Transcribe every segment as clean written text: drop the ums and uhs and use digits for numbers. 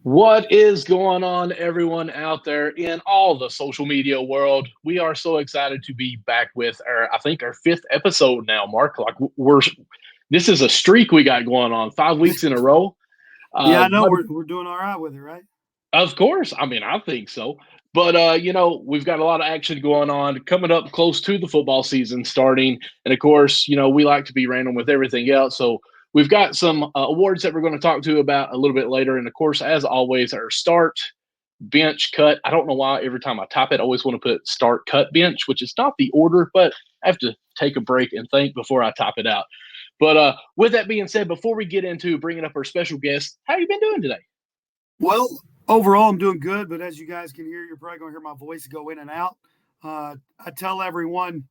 What is going on, everyone out there in all the social media world? We are so excited to be back with I think, our fifth episode now, Mark. This is a streak we got going on, 5 weeks in a row. Yeah, I know But we're doing all right with it, right? of course, I mean, I think so. But we've got a lot of action going on coming up close to the football season starting, and of course, we like to be random with everything else. So we've got some awards that we're going to talk to about a little bit later, and of course, as always, our start, bench, cut. I don't know why every time I type it, I always want to put start, cut, bench, which is not the order, but I have to take a break and think before I type it out. But with that being said, before we get into bringing up our special guest, how you been doing today? Well, overall, I'm doing good, but as you guys can hear, you're probably going to hear my voice go in and out. I tell everyone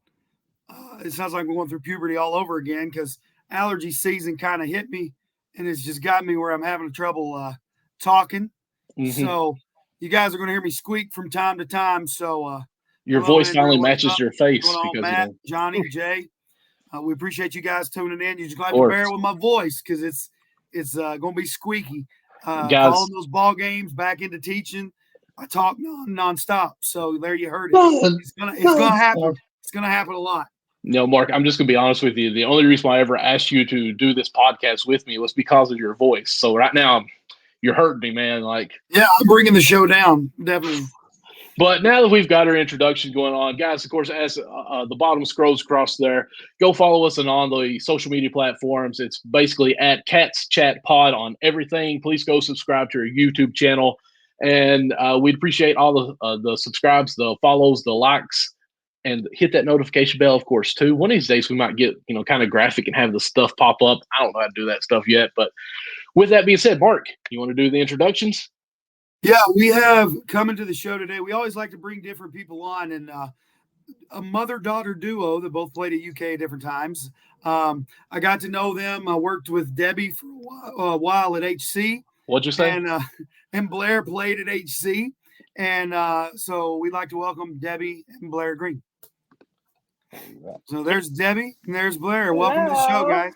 it sounds like we're going through puberty all over again because allergy season kind of hit me, and it's just got me where I'm having trouble talking. Mm-hmm. So you guys are going to hear me squeak from time to time. So Your hello, voice Andrew. finally What's matches up? your What's face going on, because Matt, Johnny, Jay? We appreciate you guys tuning in. You just going to have to bear with my voice because it's going to be squeaky. guys. Calling those ball games, back into teaching. I talk nonstop. So there you heard it. It's gonna happen. It's gonna happen a lot. No, Mark, I'm just going to be honest with you. The only reason why I ever asked you to do this podcast with me was because of your voice. So right now, you're hurting me, man. Yeah, I'm bringing the show down, definitely. But now that we've got our introduction going on, guys, of course, as the bottom scrolls across there, go follow us on the social media platforms. It's basically at Cats Chat Pod on everything. Please go subscribe to our YouTube channel. And we'd appreciate all the subscribes, the follows, the likes, and hit that notification bell, of course, too. One of these days we might get, kind of graphic and have the stuff pop up. I don't know how to do that stuff yet. But with that being said, Mark, you want to do the introductions? Yeah, we have coming to the show today. We always like to bring different people on, and a mother-daughter duo that both played at UK at different times. I got to know them. I worked with Debbie for a while at HC. What'd you say? And Blair played at HC. And so we'd like to welcome Debbie and Blair Green. So there's Debbie and there's Blair. Hello. Welcome to the show, guys.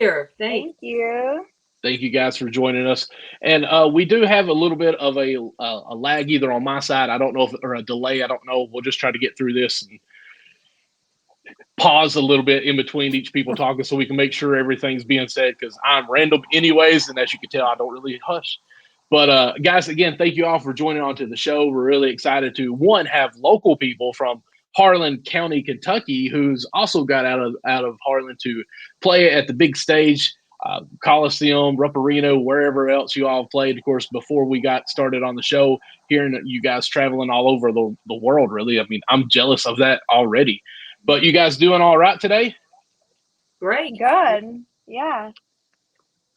Here, Thank you. Thank you guys for joining us. And we do have a little bit of a lag either on my side. I don't know or a delay. I don't know. We'll just try to get through this and pause a little bit in between each people talking so we can make sure everything's being said because I'm random anyways. And as you can tell, I don't really hush. But guys, again, thank you all for joining on to the show. We're really excited to, one, have local people from Harlan County, Kentucky, who's also got out of Harlan to play at the big stage, Coliseum, Rupp Arena, wherever else you all played. Of course, before we got started on the show, hearing you guys traveling all over the world, really, I mean, I'm jealous of that already. But you guys doing all right today? Great. Good. Yeah.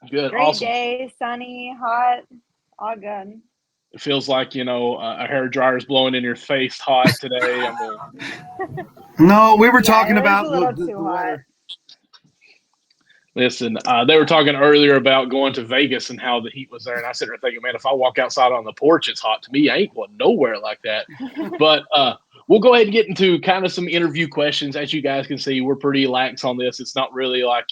Good. Great Awesome. day, sunny, hot, all good. It feels like, a hair dryer's blowing in your face hot today. I mean, no, we were talking about a little the too hot. weather. Listen, they were talking earlier about going to Vegas and how the heat was there. And I sit there thinking, man, if I walk outside on the porch, it's hot to me. I ain't going nowhere like that. But we'll go ahead and get into kind of some interview questions. As you guys can see, we're pretty lax on this. It's not really like,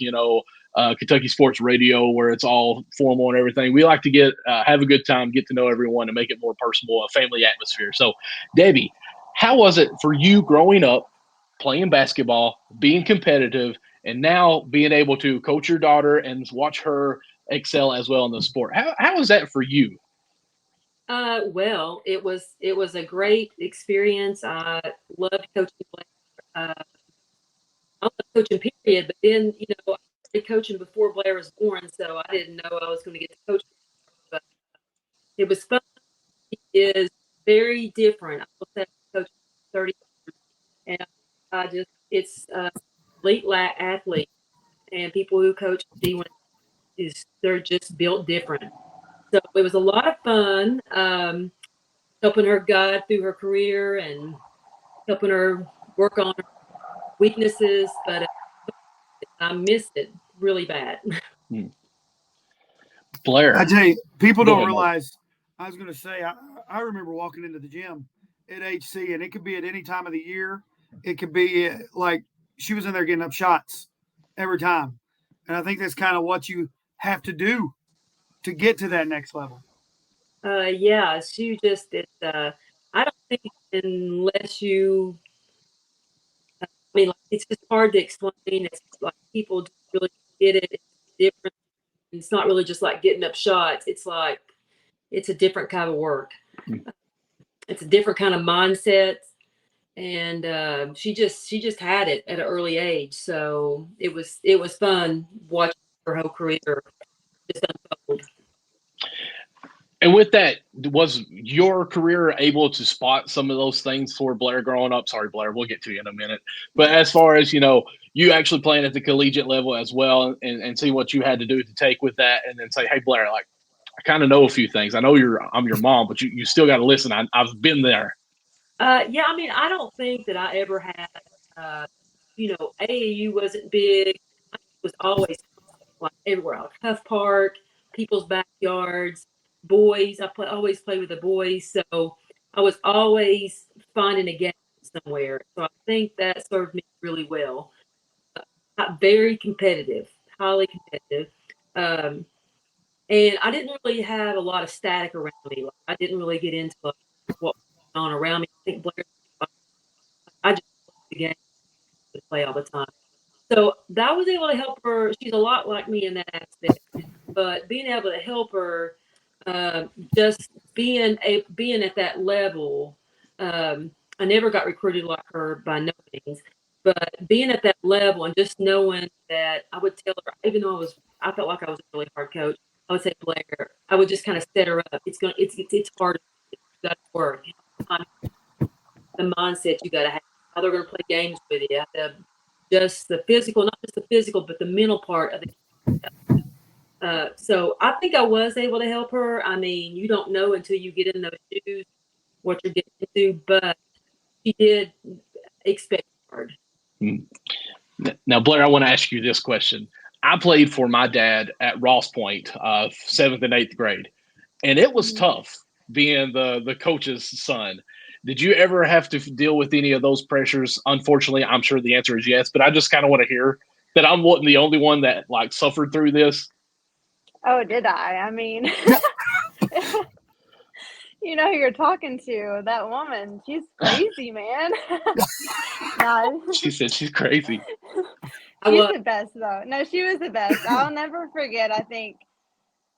Kentucky Sports Radio where it's all formal and everything. We like to have a good time, get to know everyone, and make it more personal, a family atmosphere. So, Debbie, how was it for you growing up, playing basketball, being competitive, and now being able to coach your daughter and watch her excel as well in the sport? How was that for you? Well, it was a great experience. I loved coaching. I was coaching period, but then I started coaching before Blair was born, so I didn't know I was going to get to coach. But it was fun. It is very different. I will say coach 30 years, and it's elite athlete, and people who coach D1 they're just built different. So it was a lot of fun, helping her guide through her career and helping her work on her weaknesses. But I missed it really bad. Blair, I tell you, people don't realize. I was going to say, I remember walking into the gym at HC, and it could be at any time of the year. It could be like she was in there getting up shots every time. And I think that's kind of what you have to do to get to that next level. Yeah, she just I don't think unless you, I mean, like, it's just hard to explain. It's like people just really get it. It's different. It's not really just like getting up shots. It's like it's a different kind of work. It's a different kind of mindset, and she just had it at an early age. So it was fun watching her whole career just unfold. And with that, was your career able to spot some of those things for Blair growing up? Sorry, Blair, we'll get to you in a minute. But as far as, you actually playing at the collegiate level as well and see what you had to do to take with that and then say, hey, Blair, like, I kind of know a few things. I know I'm your mom, but you still got to listen. I've been there. Yeah, I mean, I don't think that I ever had, AAU wasn't big. It was always like everywhere, like Huff Park, people's backyards, boys. Always play with the boys, so I was always finding a game somewhere. So I think that served me really well. Very competitive, highly competitive, um, and I didn't really have a lot of static around me. Like, I didn't really get into what was going on around me. I think Blair, I just played the game to play all the time. So that was able to help her. She's a lot like me in that aspect, but being able to help her, just being at that level. I never got recruited like her by no means, but being at that level and just knowing that I would tell her, even though I felt like I was a really hard coach. I would say, Blair, I would just kind of set her up. It's hard. You got to work. The mindset you got to have. How they're going to play games with you. Just the physical, not just the physical, but the mental part of the. So I think I was able to help her. I mean, you don't know until you get in those shoes what you're getting into, but she did expect hard. Now, Blair, I want to ask you this question. I played for my dad at Ross Point, 7th and 8th grade, and it was tough being the coach's son. Did you ever have to deal with any of those pressures? Unfortunately, I'm sure the answer is yes, but I just kind of want to hear that I wasn't the only one that like suffered through this. Oh, did I? I mean, you know who you're talking to. That woman, she's crazy, man. No, She said she's crazy. she's the best though. No, she was the best. I'll never forget. I think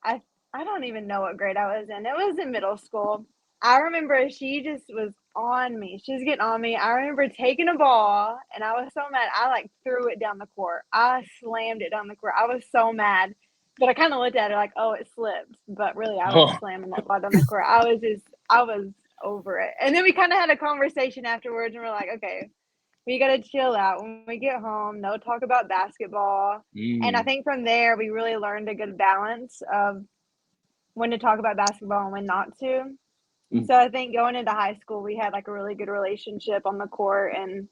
I don't even know what grade I was in. It was in middle school. I remember she just was on me. She was getting on me. I remember taking a ball and I was so mad. I like threw it down the court. I slammed it down the court. I was so mad. But I kind of looked at her like, oh, it slipped. But really, I was slamming that ball down the court. I was over it. And then we kind of had a conversation afterwards and we're like, okay, we got to chill out when we get home. No talk about basketball. And I think from there, we really learned a good balance of when to talk about basketball and when not to. So I think going into high school, we had like a really good relationship on the court, and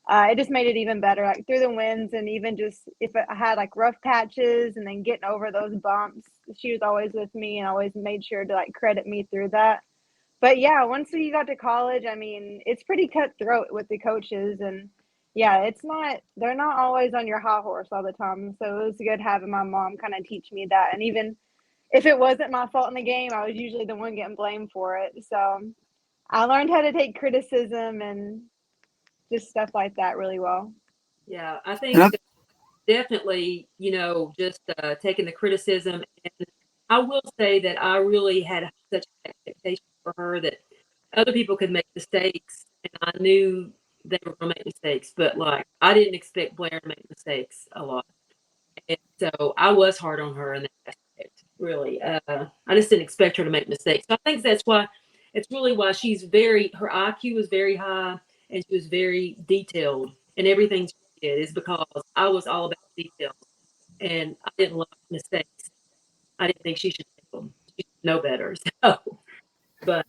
it just made it even better, like through the wins, and even just if I had like rough patches and then getting over those bumps, she was always with me and always made sure to like credit me through that. But yeah, once we got to college, I mean, it's pretty cutthroat with the coaches, and yeah, they're not always on your high horse all the time. So it was good having my mom kind of teach me that, and even if it wasn't my fault in the game, I was usually the one getting blamed for it. So I learned how to take criticism and just stuff like that really well. Yeah, I think definitely, just taking the criticism. And I will say that I really had such expectations for her that other people could make mistakes, and I knew they were going to make mistakes, but like I didn't expect Blair to make mistakes a lot. And so I was hard on her in that aspect, really. I just didn't expect her to make mistakes. So I think it's really why her IQ was very high and she was very detailed in everything she did, is because I was all about details and I didn't love mistakes. I didn't think she should make them. She should know better. So, but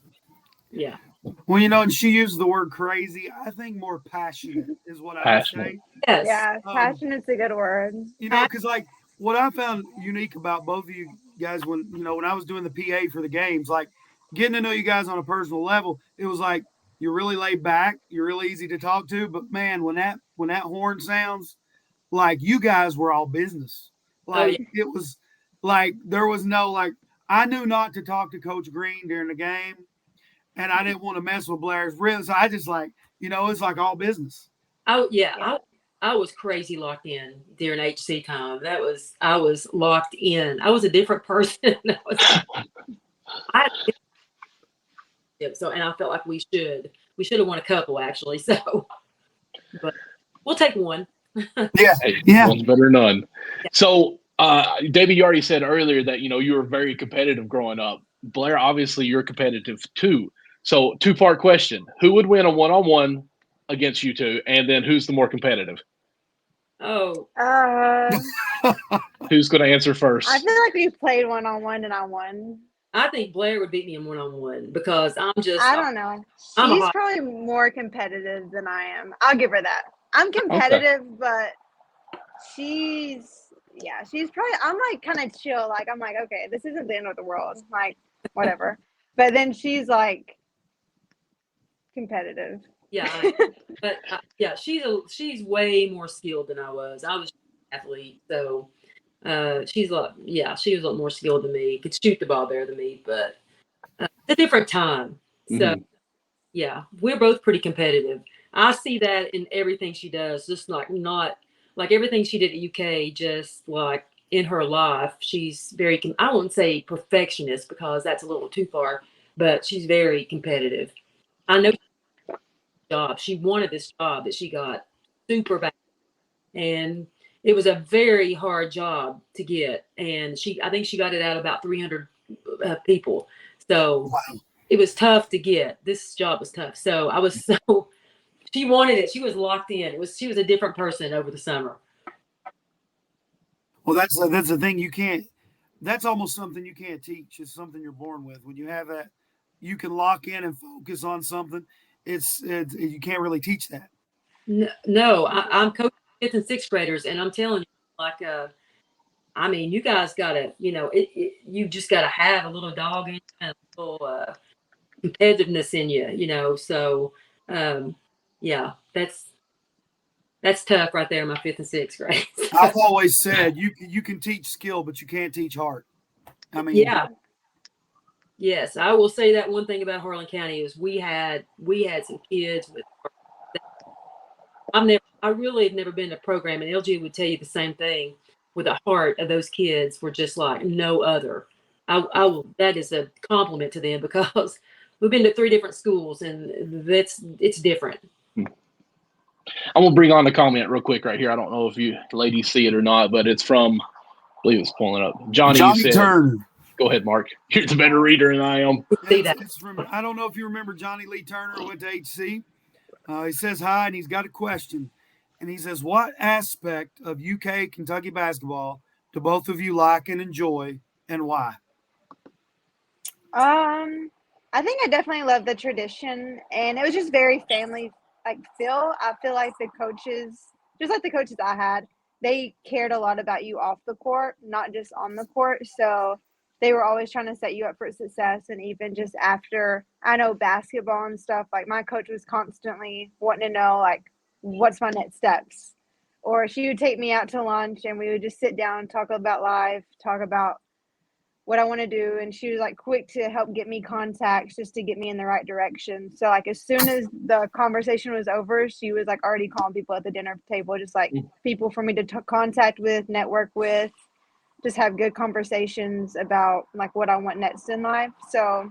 yeah. Well, and she used the word crazy. I think more passionate is what I would say. Yes. Yeah, passionate's a good word. Because like what I found unique about both of you guys when I was doing the PA for the games, like getting to know you guys on a personal level, it was like you're really laid back, you're really easy to talk to, but man, when that horn sounds, like you guys were all business. Like it was like there was no like, I knew not to talk to Coach Green during the game, and I didn't want to mess with Blair's ribs. So I just like, it's like all business. Oh yeah. I was crazy locked in during HC time. I was locked in. I was a different person. And I felt like we should have won a couple actually. So, but we'll take one. Yeah. Hey, Yeah. one's better than none. So, David, you already said earlier that, you were very competitive growing up. Blair, obviously you're competitive too. So 2-part question. Who would win a one-on-one against you two? And then who's the more competitive? Oh. Who's going to answer first? I feel like we played one-on-one and I won. I think Blair would beat me in one-on-one because I don't know. She's probably more competitive than I am. I'll give her that. I'm competitive, but she's probably, I'm like kind of chill. Like, I'm like, okay, this isn't the end of the world. Like, whatever. But then she's like competitive. Yeah. But she's way more skilled than I was. I was an athlete. So she was a lot more skilled than me. Could shoot the ball better than me, but it's a different time. So yeah, we're both pretty competitive. I see that in everything she does, just like not like everything she did at UK, just like in her life, she's very, I won't say perfectionist because that's a little too far, but she's very competitive. I know she wanted this job that she got super bad. And it was a very hard job to get. And I think she got it out about 300 people. So It was tough to get. This job was tough. So she wanted it. She was locked in. She was a different person over the summer. Well, that's the thing. That's almost something you can't teach. It's something you're born with. When you have that, you can lock in and focus on something. You can't really teach that. No, I'm coaching 5th and 6th graders, and I'm telling you, like, I mean, you guys gotta, you just gotta have a little dog in you and a little competitiveness in you, So, yeah, that's tough right there in my 5th and 6th grade. I've always said you can teach skill, but you can't teach heart. I mean, yeah. Yes, I will say that one thing about Harlan County is we had some kids with. I really have never been to a program, and LG would tell you the same thing. With the heart of those kids were just like no other. That is a compliment to them because we've been to 3 different schools, and it's different. I'm gonna bring on the comment real quick right here. I don't know if you ladies see it or not, but it's from, I believe it's pulling up. Johnny said, Turner. Go ahead, Mark. You're the better reader than I am. I don't know if you remember Johnny Lee Turner went to HC. He says hi, and he's got a question. And he says, what aspect of UK Kentucky basketball do both of you like and enjoy, and why? I think I definitely love the tradition, and it was just very family feel. I feel like the coaches, just like the coaches I had, they cared a lot about you off the court, not just on the court. So they were always trying to set you up for success. And even just after, I know basketball and stuff, like my coach was constantly wanting to know, like, what's my next steps? Or she would take me out to lunch and we would just sit down and talk about life, talk about what I want to do. And she was like quick to help get me contacts just to get me in the right direction. So like as soon as the conversation was over, she was like already calling people at the dinner table, just like people for me to contact with, network with, just have good conversations about like what I want next in life. So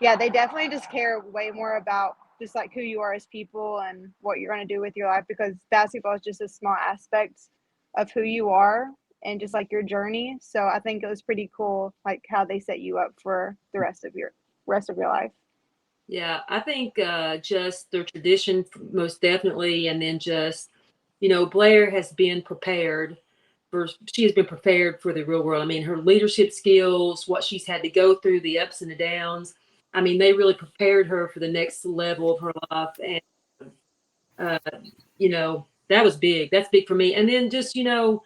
yeah, they definitely just care way more about just like who you are as people and what you're going to do with your life, because basketball is just a small aspect of who you are and just like your journey. So I think it was pretty cool, like how they set you up for the rest of your life. Yeah, I think just their tradition, most definitely. And then just, Blair has been prepared she has been prepared for the real world. I mean, her leadership skills, what she's had to go through, the ups and the downs. I mean, they really prepared her for the next level of her life. And, that was big. That's big for me. And then just, you're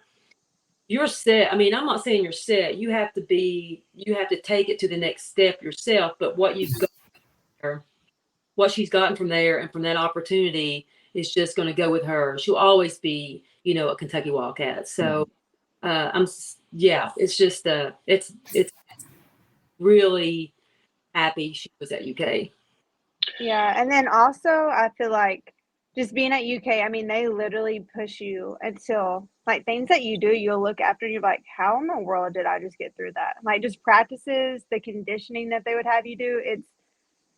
set. I mean, I'm not saying you're set. You have to take it to the next step yourself. But what she's gotten from there and from that opportunity is just going to go with her. She'll always be, a Kentucky Wildcat. So, it's just, it's really happy she was at UK. Yeah, and then also I feel like just being at UK, I mean, they literally push you until like things that you do, you'll look after and you're like, how in the world did I just get through that? Like just practices, the conditioning that they would have you do,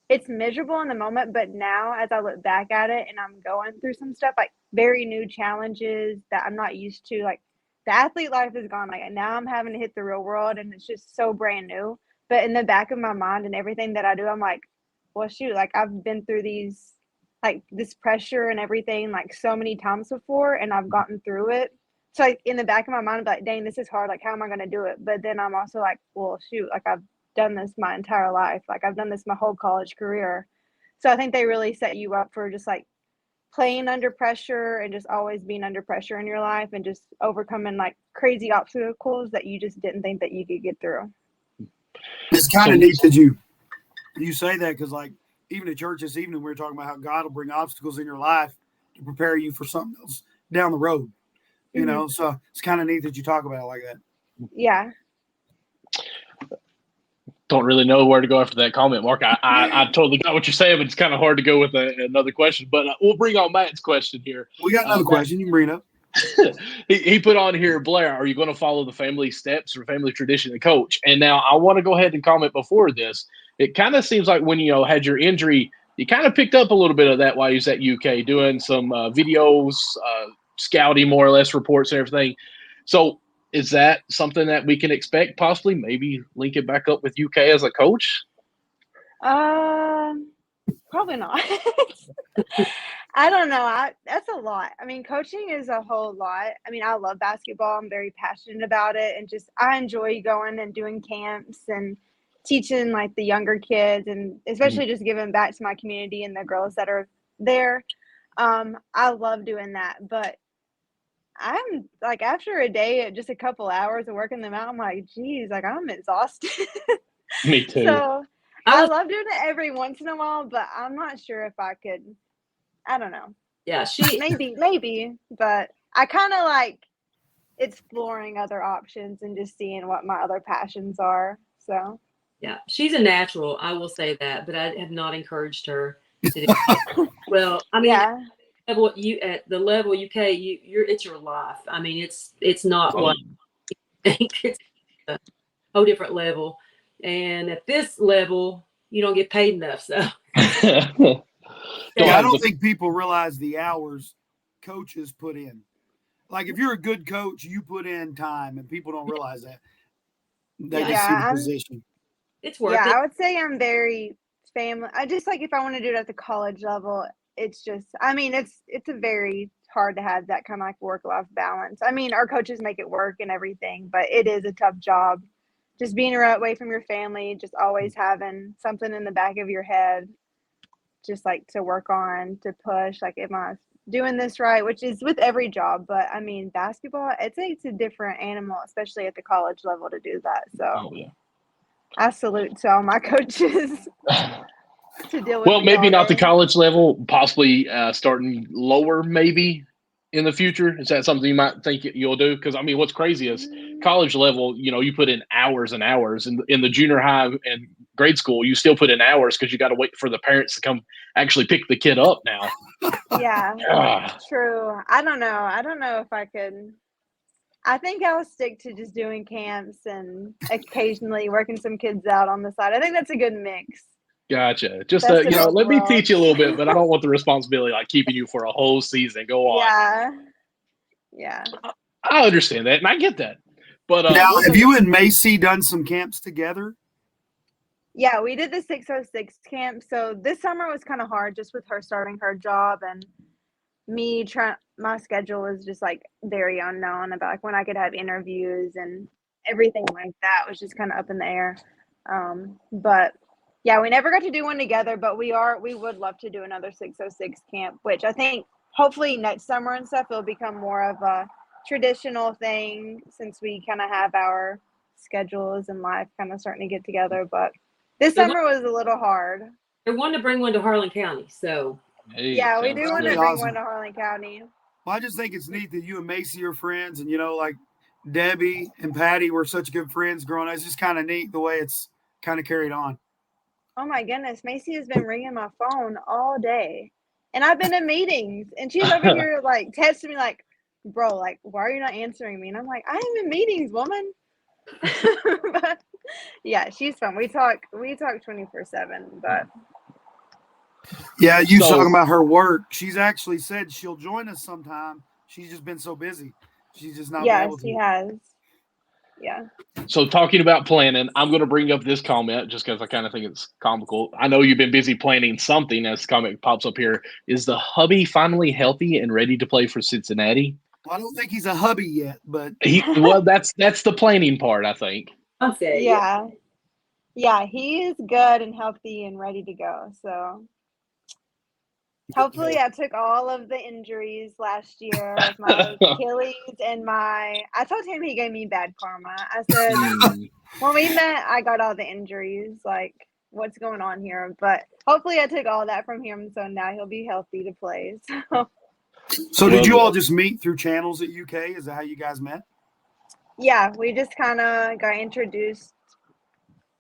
it's miserable in the moment, but now as I look back at it and I'm going through some stuff like very new challenges that I'm not used to, like the athlete life is gone. Like now I'm having to hit the real world and it's just so brand new. But in the back of my mind and everything that I do, I'm like, well, shoot, like I've been through these, like this pressure and everything, like so many times before, and I've gotten through it. So like in the back of my mind, I'm like, dang, this is hard. Like, how am I going to do it? But then I'm also like, well, shoot, like I've done this my entire life. Like I've done this my whole college career. So I think they really set you up for just like playing under pressure and just always being under pressure in your life and just overcoming like crazy obstacles that you just didn't think that you could get through. It's kind of neat that you say that because like even at church this evening we were talking about how God will bring obstacles in your life to prepare you for something else down the road. You know, so it's kind of neat that you talk about it like that. Yeah. Don't really know where to go after that comment, Mark. I totally got what you're saying, but it's kind of hard to go with another question. But we'll bring on Matt's question here. We got another question. You can bring it up. he put on here, Blair, are you going to follow the family steps or family tradition to coach? And now I want to go ahead and comment before this. It kind of seems like when you had your injury, you kind of picked up a little bit of that while you was at UK doing some videos, scouting more or less reports and everything. So is that something that we can expect possibly maybe link it back up with UK as a coach? Probably not. I don't know. That's a lot. I mean, coaching is a whole lot. I mean, I love basketball. I'm very passionate about it. And just, I enjoy going and doing camps and teaching like the younger kids and especially just giving back to my community and the girls that are there. I love doing that. But I'm like, after a day, just a couple hours of working them out, I'm like, geez, like I'm exhausted. Me too. So I love doing it every once in a while, but I'm not sure if I could. I don't know. Yeah, maybe, but I kind of like exploring other options and just seeing what my other passions are. So yeah, she's a natural. I will say that, but I have not encouraged her to do that. Well, I mean, yeah. At the level UK, it's your life. I mean, it's not what you think. It's a whole different level, and at this level, you don't get paid enough. So. I don't think people realize the hours coaches put in. Like if you're a good coach, you put in time, and people don't realize that. They just see the position. It's worth it. I would say I'm very family. I just like if I want to do it at the college level, it's just. I mean, it's a very hard to have that kind of like work-life balance. I mean, our coaches make it work and everything, but it is a tough job. Just being away from your family, just always having something in the back of your head. Just like to work on, to push, like, am I doing this right? Which is with every job. But I mean, basketball, it's a different animal, especially at the college level to do that. So I salute to all my coaches to deal with. Well, maybe not the college level, possibly starting lower, maybe in the future. Is that something you might think you'll do? Because I mean, what's crazy is college level, you put in hours and hours. In the junior high and grade school, you still put in hours because you got to wait for the parents to come actually pick the kid up now. Yeah, true. I don't know if I could. I think I'll stick to just doing camps and occasionally working some kids out on the side. I think that's a good mix. Gotcha. Just let me teach you a little bit, but I don't want the responsibility like keeping you for a whole season. Go on. Yeah. I understand that, and I get that. But now, have you and Macy done some camps together? Yeah, we did the 606 camp. So this summer was kind of hard just with her starting her job and me my schedule was just like very unknown about like when I could have interviews and everything like that was just kind of up in the air. But yeah, we never got to do one together, but we would love to do another 606 camp, which I think hopefully next summer and stuff, it'll become more of a traditional thing since we kind of have our schedules and life kind of starting to get together. But this summer was a little hard. They wanted to bring one to Harlan County, so. Yeah, we do want to bring one to Harlan County. Well, I just think it's neat that you and Macy are friends, and like Debbie and Patty were such good friends growing up. It's just kind of neat the way it's kind of carried on? Oh my goodness, Macy has been ringing my phone all day, and I've been in meetings, and she's over here like texting me like, "Bro, like, why are you not answering me?" And I'm like, "I am in meetings, woman." But yeah, she's fun. We talk 24/7, but yeah, you talking about her work. She's actually said she'll join us sometime. She's just been so busy. She's just not been able to. She has. Yeah. So talking about planning, I'm going to bring up this comment just because I kind of think it's comical. I know you've been busy planning something as the comment pops up here. Is the hubby finally healthy and ready to play for Cincinnati? Well, I don't think he's a hubby yet, but that's the planning part, I think. I'll say, yeah, he is good and healthy and ready to go. So hopefully I took all of the injuries last year with my Achilles and I told him he gave me bad karma. I said, when we met, I got all the injuries, like what's going on here? But hopefully I took all that from him. So now he'll be healthy to play. So did you all just meet through channels at UK? Is that how you guys met? Yeah, we just kind of got introduced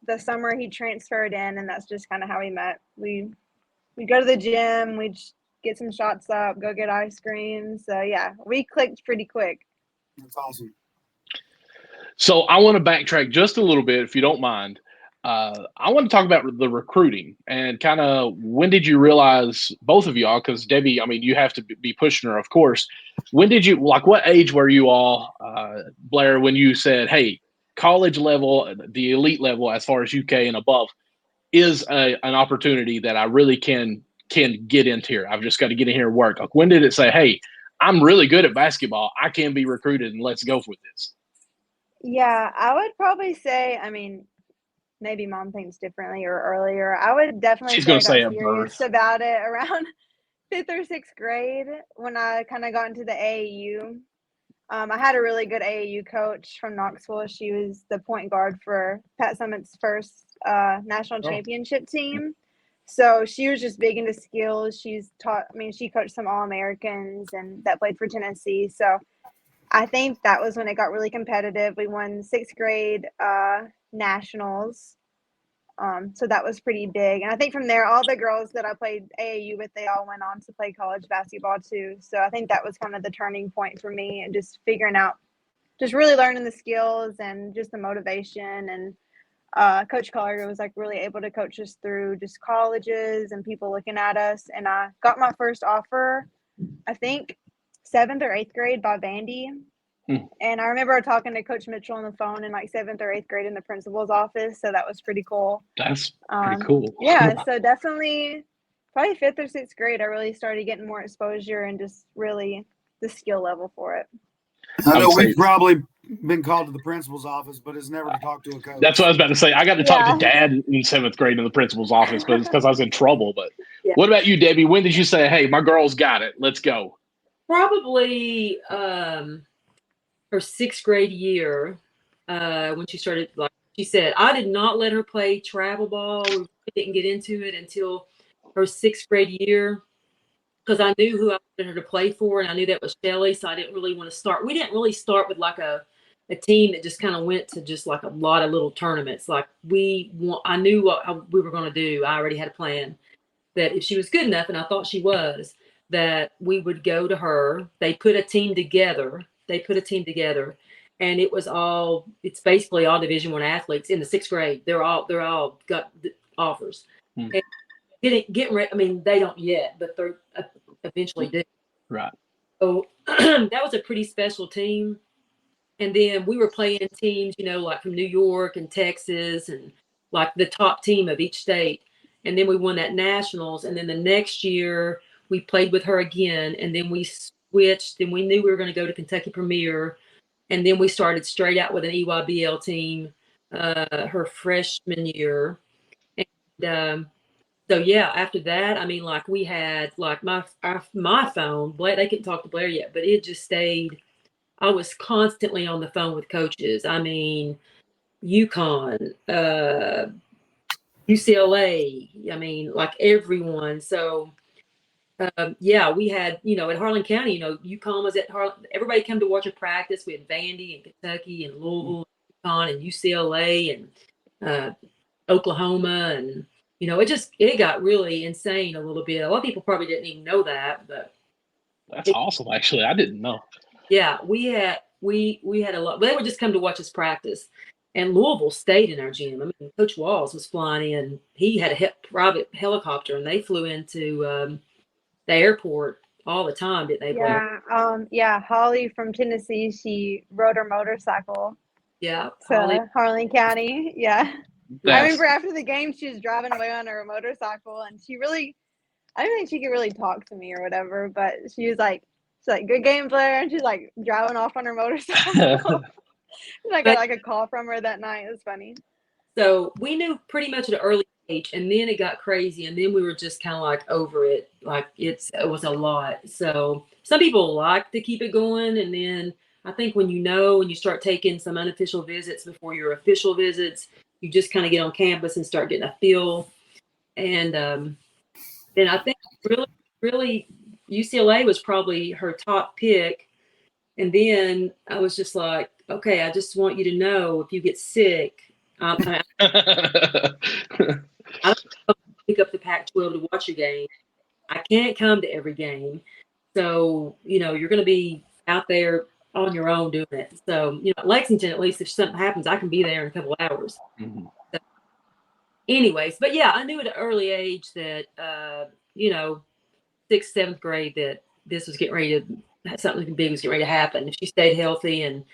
the summer he transferred in, and that's just kind of how we met. We go to the gym, we get some shots up, go get ice cream. So yeah, we clicked pretty quick. That's awesome. So I want to backtrack just a little bit, if you don't mind. I want to talk about the recruiting and kind of when did you realize, both of y'all, because Debbie, I mean, you have to be pushing her, of course. When did you, like, what age were you all, Blair, when you said, hey, college level, the elite level, as far as UK and above, is an opportunity that I really can get into here. I've just got to get in here and work. Like, when did it say, hey, I'm really good at basketball, I can be recruited and let's go for this? Yeah, I would probably say, I mean, maybe mom thinks differently or earlier. I would definitely She's say I going to say got at serious birth. about it around 5th or 6th grade when I kind of got into the AAU. I had a really good AAU coach from Knoxville. She was the point guard for Pat Summitt's first national championship team. So she was just big into skills. She coached some All-Americans and that played for Tennessee. So I think that was when it got really competitive. We won 6th grade nationals. So that was pretty big. And I think from there, all the girls that I played AAU with, they all went on to play college basketball too. So I think that was kind of the turning point for me and just figuring out, just really learning the skills and just the motivation. And Coach Collier was like really able to coach us through just colleges and people looking at us. And I got my first offer, I think 7th or 8th grade by Vandy. And I remember talking to Coach Mitchell on the phone in like 7th or 8th grade in the principal's office. So that was pretty cool. That's pretty cool. Yeah. So definitely probably 5th or 6th grade, I really started getting more exposure and just really the skill level for it. I know we've probably been called to the principal's office, but it's never to talk to a coach. That's what I was about to say. I got to talk to Dad in 7th grade in the principal's office, but it's because I was in trouble. But what about you, Debbie? When did you say, hey, my girl's got it, let's go? Probably her 6th grade year, when she started, like she said, I did not let her play travel ball. We didn't get into it until her 6th grade year because I knew who I wanted her to play for, and I knew that was Shelly, so I didn't really want to start. We didn't really start with like a team that just kind of went to just like a lot of little tournaments. Like I knew what we were going to do. I already had a plan that if she was good enough, and I thought she was, that we would go to her. They put a team together. And it's basically all Division I athletes in the 6th grade. They're all got offers. And getting ready. I mean, they don't yet, but they're eventually do. Right. So that was a pretty special team. And then we were playing teams, like from New York and Texas and like the top team of each state. And then we won that nationals. And then the next year we played with her again. And then we switched and we knew we were going to go to Kentucky Premier. And then we started straight out with an EYBL team her freshman year. And so, yeah, after that, I mean, like we had like my phone, Blair, they couldn't talk to Blair yet, but it just stayed. I was constantly on the phone with coaches. I mean, UConn, UCLA, I mean, like everyone. So, yeah, we had, at Harlan County, UConn was at Harlan. Everybody come to watch a practice. We had Vandy and Kentucky and Louisville, UConn and UCLA and Oklahoma, and it got really insane a little bit. A lot of people probably didn't even know that, but that's awesome. Actually, I didn't know. Yeah, we had a lot. They would just come to watch us practice, and Louisville stayed in our gym. I mean, Coach Walls was flying in. He had a private helicopter, and they flew into the airport all the time, didn't they, Blair? Yeah. Holly from Tennessee, she rode her motorcycle. Yeah, to Harlan County. Yeah. That's, I remember after the game, she was driving away on her motorcycle, and I don't think she could really talk to me or whatever, but she's like, good game, Blair, and she's like driving off on her motorcycle. I got like a call from her that night. It was funny. So we knew pretty much at an early age, and then it got crazy, and then we were just kind of like over it. Like it was a lot. So some people like to keep it going, and then I think when you start taking some unofficial visits before your official visits, you just kind of get on campus and start getting a feel. And then I think really UCLA was probably her top pick. And then I was just like, okay, I just want you to know if you get sick, I don't pick up the Pac-12 to watch a game. I can't come to every game. So, you're going to be out there on your own doing it. So, Lexington, at least if something happens, I can be there in a couple of hours. Mm-hmm. So, anyways, but yeah, I knew at an early age that, 6th, 7th grade, that this was getting ready to, something big was getting ready to happen. If she stayed healthy and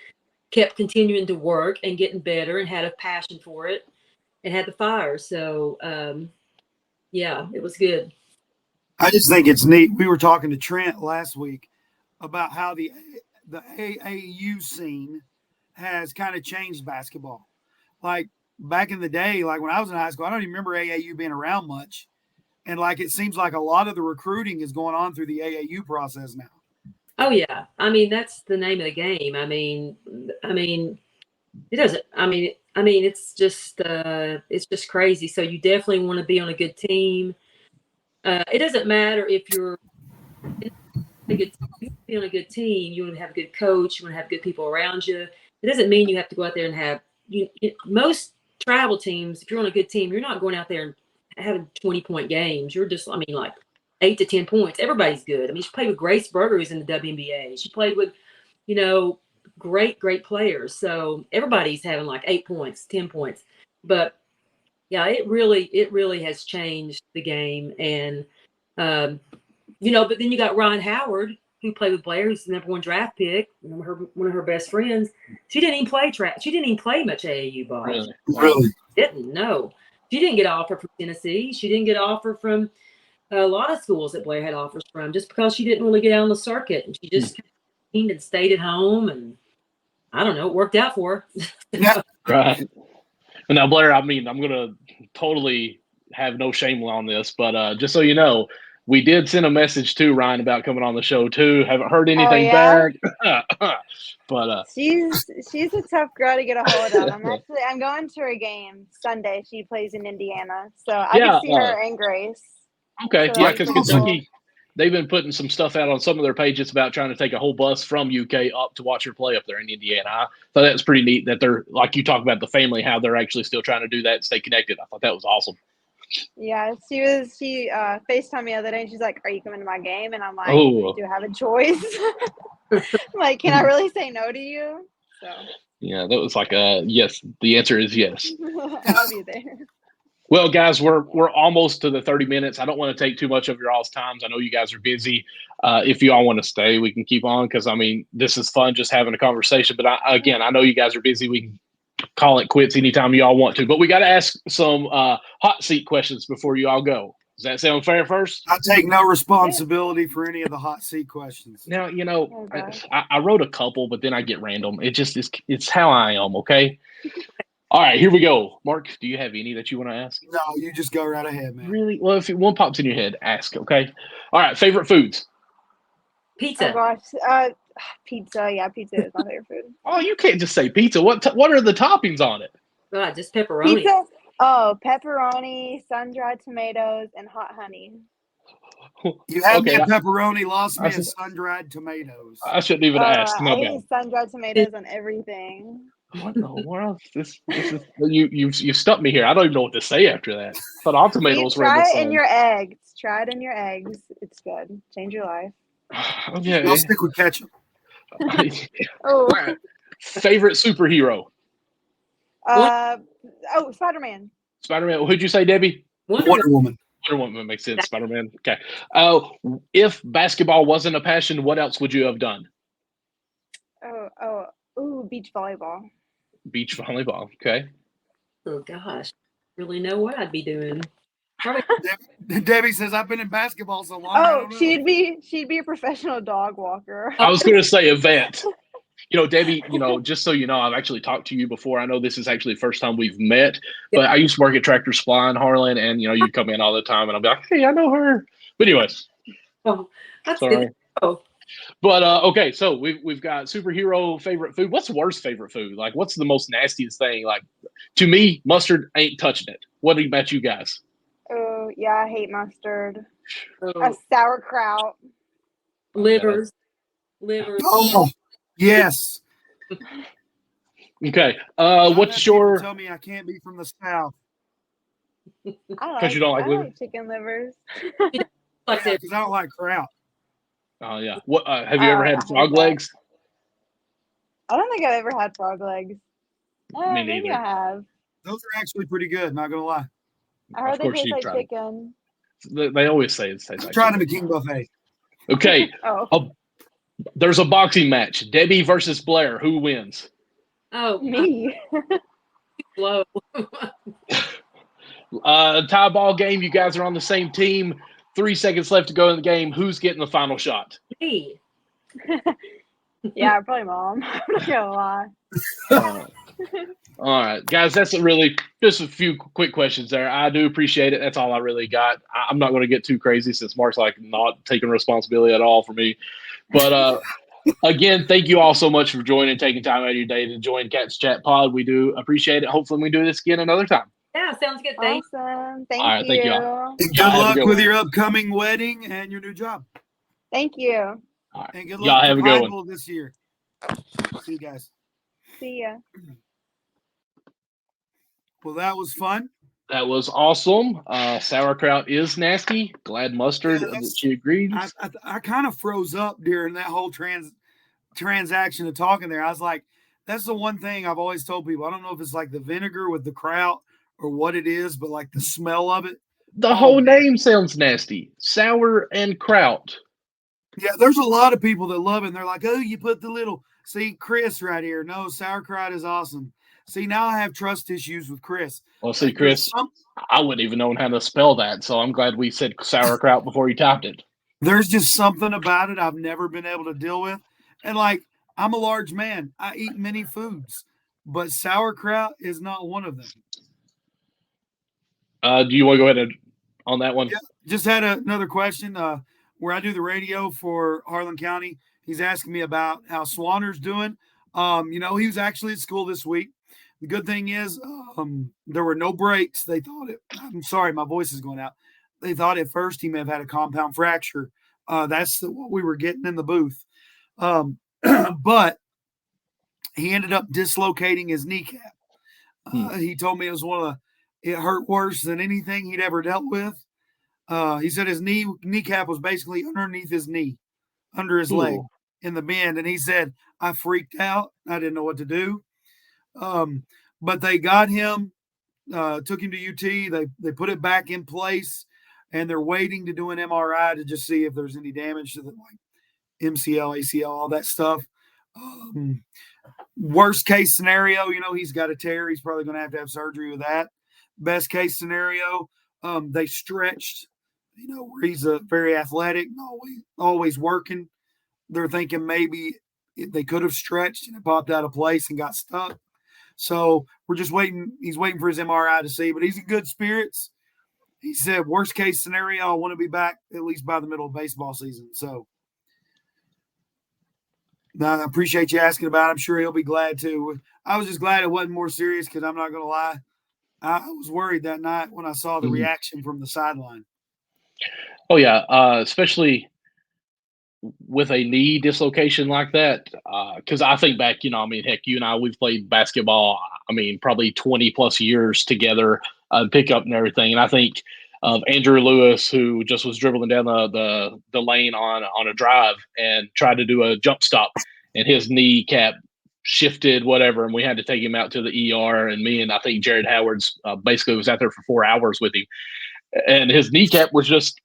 kept continuing to work and getting better and had a passion for it and had the fire. So, yeah, it was good. I just think it's neat. We were talking to Trent last week about how the AAU scene has kind of changed basketball. Like back in the day, like when I was in high school, I don't even remember AAU being around much. And like it seems like a lot of the recruiting is going on through the AAU process now. Oh yeah, I mean that's the name of the game. I mean, it doesn't. I mean, it's just crazy. So you definitely want to be on a good team. It doesn't matter if you're be on a good team. You want to have a good coach. You want to have good people around you. It doesn't mean you have to go out there and have most travel teams. If you're on a good team, you're not going out there and having 20-point games. You're just, 8 to 10 points. Everybody's good. I mean, she played with Grace Berger, who's in the WNBA. She played with, great players. So everybody's having like 8 points, 10 points. But yeah, it really has changed the game. And, but then you got Ron Howard, who played with Blair, who's the #1 draft pick, one of her best friends. She didn't even play She didn't even play much AAU ball. Really? Didn't. No. She didn't get an offer from Tennessee. She didn't get an offer from a lot of schools that Blair had offers from, just because she didn't really get out on the circuit, and she just came and stayed at home, and I don't know, it worked out for her. Yeah. Right. Now, Blair, I'm going to totally have no shame on this, but just so you know, we did send a message to Ryan about coming on the show too. Haven't heard anything back. But she's a tough girl to get a hold of. I'm going to her game Sunday. She plays in Indiana, so I can see her and Grace. Okay, so yeah, because Kentucky, they've been putting some stuff out on some of their pages about trying to take a whole bus from UK up to watch her play up there in Indiana. So that's pretty neat that they're, like you talk about the family, how they're actually still trying to do that and stay connected. I thought that was awesome. Yeah, she FaceTimed me the other day, and she's like, "Are you coming to my game?" And I'm like, "Do you have a choice?" I'm like, can I really say no to you? So yeah, that was like yes. The answer is yes. I'll be there. Well, guys, we're almost to the 30 minutes. I don't want to take too much of your all's times. I know you guys are busy. If you all want to stay, we can keep on because, this is fun just having a conversation. But, I know you guys are busy. We can call it quits anytime you all want to. But we got to ask some hot seat questions before you all go. Does that sound fair first? I take no responsibility for any of the hot seat questions. Now, I wrote a couple, but then I get random. It just is. It's how I am, okay? All right, here we go. Mark, do you have any that you want to ask? No, you just go right ahead, man. Really? Well, if one pops in your head, ask, okay? All right, favorite foods? Pizza. Oh, gosh. Pizza. Yeah, pizza is my favorite food. Oh, you can't just say pizza. What are the toppings on it? God, just pepperoni. Pizza? Oh, pepperoni, sun-dried tomatoes, and hot honey. You had me at pepperoni, lost me at sun-dried tomatoes. I shouldn't even ask. I eat sun-dried tomatoes on everything. What in the world? This is you stumped me here. I don't even know what to say after that. I thought all tomatoes were in the Try it sun. in your eggs. Try it in your eggs. It's good. Change your life. Okay. I'll stick with ketchup. Oh. All right. Favorite superhero? Spider-Man. Spider-Man. Who'd you say, Debbie? Wonder Woman. Wonder Woman makes sense. Spider-Man. Okay. If basketball wasn't a passion, what else would you have done? Beach volleyball. Beach volleyball. Okay. Oh gosh, really know what I'd be doing. Debbie says I've been in basketball so long. Oh, she'd be a professional dog walker. I was going to say a vet. Debbie, just so you know, I've actually talked to you before. I know this is actually the first time we've met, but I used to work at Tractor Supply in Harlan, and, you'd come in all the time, and I'll be like, hey, I know her. But anyways. Oh, that's sorry. good. Oh. But, okay, so we've got superhero favorite food. What's worst favorite food? Like, what's the most nastiest thing? Like, to me, mustard ain't touching it. What about you guys? Oh, yeah, I hate mustard. Oh. Sauerkraut. Livers. Oh, yes. Okay. What's your? Tell me I can't be from the South. Because you don't like liver? I like chicken livers. Because I don't like kraut. Oh yeah. What have you ever had frog legs? I don't think I've ever had frog legs. Me Maybe neither. I have. Those are actually pretty good. Not gonna lie. I heard they taste like chicken. They always say it tastes like trying to be King Buffet. Okay. There's a boxing match. Debbie versus Blair. Who wins? Oh, me. Low. Tie ball game. You guys are on the same team. 3 seconds left to go in the game. Who's getting the final shot? Me. Yeah, probably Mom. I'm not gonna lie. All right, guys, that's just a few quick questions there. I do appreciate it. That's all I really got. I'm not going to get too crazy since Mark's not taking responsibility at all for me. But again, thank you all so much for joining, taking time out of your day to join Cats Chat Pod. We do appreciate it. Hopefully we do this again another time. Yeah, sounds good. Thanks. Awesome. Thank all right, you. Thank you all. And good luck with your upcoming wedding and your new job. Thank you. All right. And good y'all luck have to a good one this year. See you guys. See ya. Well, that was fun. That was awesome. Sauerkraut is nasty. Glad mustard that she agreed. I kind of froze up during that whole transaction of talking there. I was like, that's the one thing I've always told people. I don't know if it's like the vinegar with the kraut or what it is, but like the smell of it. The whole name sounds nasty. Sour and kraut. Yeah, there's a lot of people that love it. And they're like, oh, you put the little, see, Chris right here. No, sauerkraut is awesome. See, now I have trust issues with Chris. Well, see, Chris, I wouldn't even know how to spell that. So I'm glad we said sauerkraut before you typed it. There's just something about it I've never been able to deal with. And like, I'm a large man. I eat many foods, but sauerkraut is not one of them. Do you want to go ahead on that one? Yeah, just had another question. Where I do the radio for Harlan County, he's asking me about how Swanner's doing. He was actually at school this week. The good thing is there were no breaks. They thought I'm sorry, my voice is going out. They thought at first he may have had a compound fracture. That's what we were getting in the booth. But he ended up dislocating his kneecap. He told me it hurt worse than anything he'd ever dealt with. He said his kneecap was basically underneath his knee, under his leg in the bend. And he said, I freaked out. I didn't know what to do. But they got him, took him to UT. They put it back in place, and they're waiting to do an MRI to just see if there's any damage to the MCL, ACL, all that stuff. Worst case scenario, he's got a tear. He's probably going to have surgery with that. Best case scenario, they stretched, where he's very athletic, always working. They're thinking maybe they could have stretched and it popped out of place and got stuck. So we're just waiting. He's waiting for his MRI to see, but he's in good spirits. He said, worst case scenario, I want to be back at least by the middle of baseball season. So I appreciate you asking about it. I'm sure he'll be glad too. I was just glad it wasn't more serious because I'm not going to lie. I was worried that night when I saw the reaction from the sideline. Oh, yeah, especially with a knee dislocation like that, because I think back, heck, you and I, we've played basketball, probably 20 plus years together, pickup and everything. And I think of Andrew Lewis, who just was dribbling down the lane on a drive and tried to do a jump stop, and his kneecap shifted, whatever, and we had to take him out to the ER. And me and I think Jared Howard's basically was out there for 4 hours with him, and his kneecap was just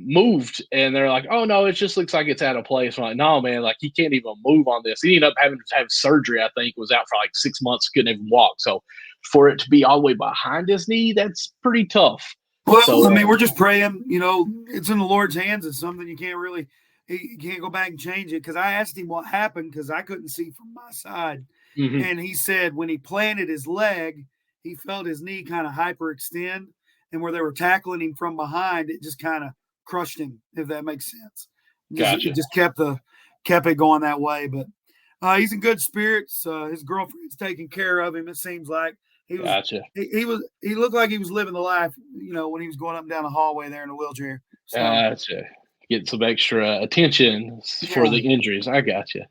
moved, and they're like, oh no, it just looks like it's out of place. I'm like, no man, like he can't even move on this. He ended up having to have surgery. I think was out for like 6 months, couldn't even walk. So for it to be all the way behind his knee, that's pretty tough. Well, so, we're just praying, it's in the Lord's hands. It's something you can't go back and change it. Cause I asked him what happened, cause I couldn't see from my side. Mm-hmm. And he said, when he planted his leg, he felt his knee kind of hyperextend, and where they were tackling him from behind, it just kind of crushed him, if that makes sense. It just kept it going that way. But he's in good spirits. His girlfriend's taking care of him. It seems like he looked like he was living the life, when he was going up and down the hallway there in a wheelchair. So, gotcha. Get some extra attention for the injuries. I gotcha.